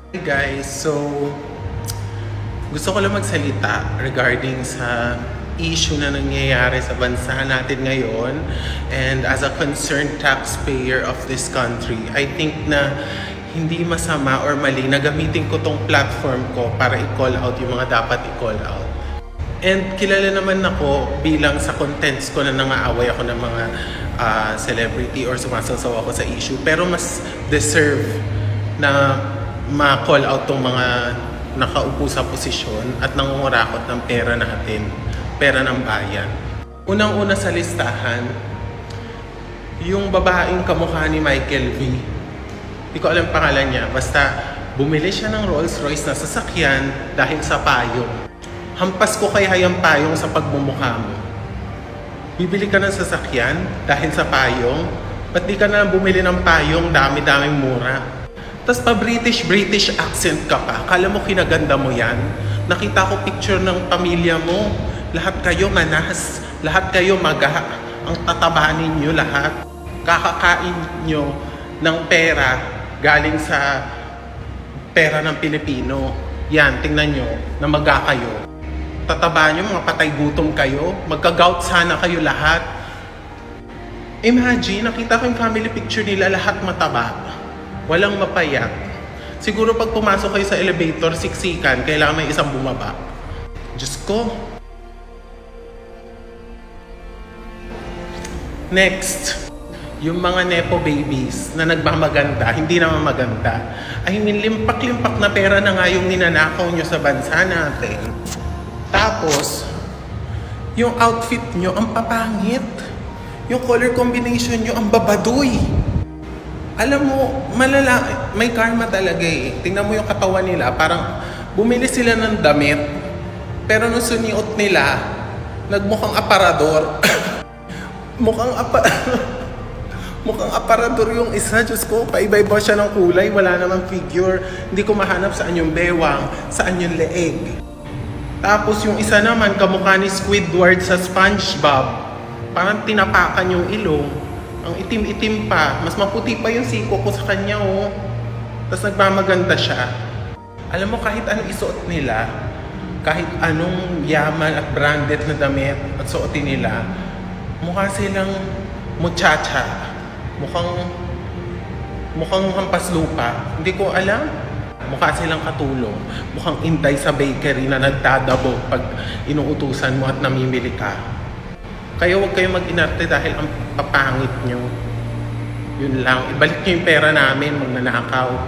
Hey guys, so gusto ko lang magsalita regarding sa issue na nangyayari sa bansa natin ngayon, and as a concerned taxpayer of this country, I think na hindi masama or mali na gamitin ko tong platform ko para i-call out yung mga dapat i-call out. And kilala naman ako bilang sa contents ko na nangaaway ako ng mga celebrity or sumasasaw ako sa issue, pero mas deserve na ma-call out tong mga nakaupo sa posisyon at nangungurakot ng pera natin, pera ng bayan. Unang-una sa listahan, yung babaeng kamukha ni Michael V. Hindi ko alam pangalan niya, basta bumili siya ng Rolls Royce na sasakyan dahil sa payong. Hampas ko kaya yung payong sa pagmumukha mo. Bibili ka ng sasakyan dahil sa payong? Ba't di ka na lang bumili ng payong dami-daming mura? Tapos pa British accent ka pa. Kala mo kinaganda mo yan? Nakita ko picture ng pamilya mo. Lahat kayo manas. Lahat kayo maga. Ang tataba ninyo lahat. Kakakain nyo ng pera galing sa pera ng Pilipino. Yan, tingnan nyo na maga kayo. Tataba nyo, mga patay gutom kayo. Magka-gout sana kayo lahat. Imagine, nakita ko yung family picture nila, lahat mataba. Walang mapayat. Siguro pag pumasok kayo sa elevator, siksikan, kailangan may isang bumaba. Diyos ko. Next, yung mga nepo babies na nagmamaganda, hindi naman maganda. I mean, limpak-limpak na pera na nga yung ninanakaw nyo sa bansa natin. Tapos, yung outfit nyo, ang papangit. Yung color combination nyo, ang babadoy. Alam mo, malala, may karma talaga eh. Tingnan mo yung katawan nila, parang bumili sila ng damit, pero nung suniot nila, nagmukhang aparador. mukhang aparador yung isa. Diyos ko, paiba-iba siya ng kulay, wala namang figure. Hindi ko mahanap saan yung bewang, saan yung leeg. Tapos yung isa naman, kamukha ni Squidward sa SpongeBob. Parang tinapakan yung ilong. Ang itim-itim pa. Mas maputi pa yung siko ko sa kanya, oh. Tapos nagmamaganda siya. Alam mo, kahit anong isuot nila, kahit anong yaman at branded na damit at suotin nila, mukha silang muchacha. Mukhang hampas lupa. Hindi ko alam. Mukha silang katulong. Mukhang inday sa bakery na nagdadabog pag inuutusan mo at namimili ka. Kaya huwag kayo mag-inarte dahil ang papangit nyo. Yun lang. Ibalik nyo yung pera namin, magnanakaw.